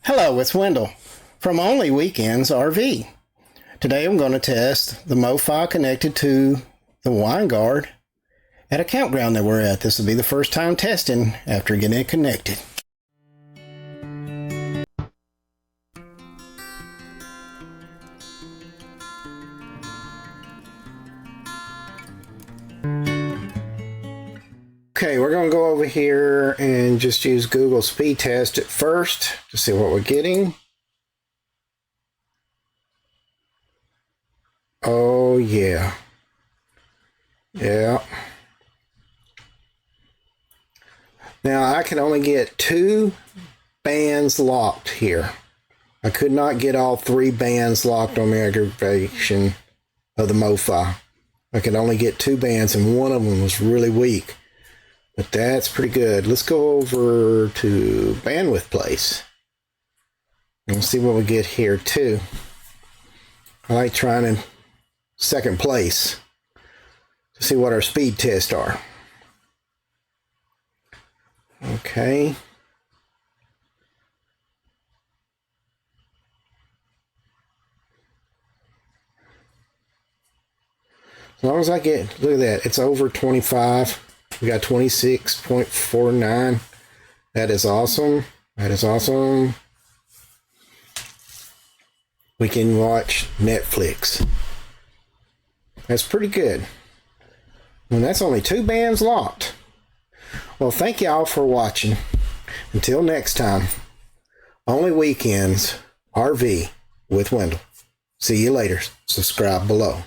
Hello, it's Wendell from Only Weekends RV. Today I'm going to test the Mofi connected to the Winegard at a campground that we're at. This will be the first time testing after getting it connected. Okay, we're going to go over here and just use Google Speed Test at first to see what we're getting. Oh yeah. Yeah. Now I can only get 2 bands locked here. I could not get all 3 bands locked on the aggravation of the Mofi. I could only get 2 bands and one of them was really weak. But that's pretty good. Let's go over to bandwidth place. And see what we get here too. I like trying in second place to see what our speed tests are. Okay. As long as I get, look at that, it's over 25. We got 26.49. That is awesome. That is awesome. We can watch Netflix. That's pretty good. And that's only 2 bands locked. Well, thank y'all for watching. Until next time, Only Weekends RV with Wendell. See you later. Subscribe below.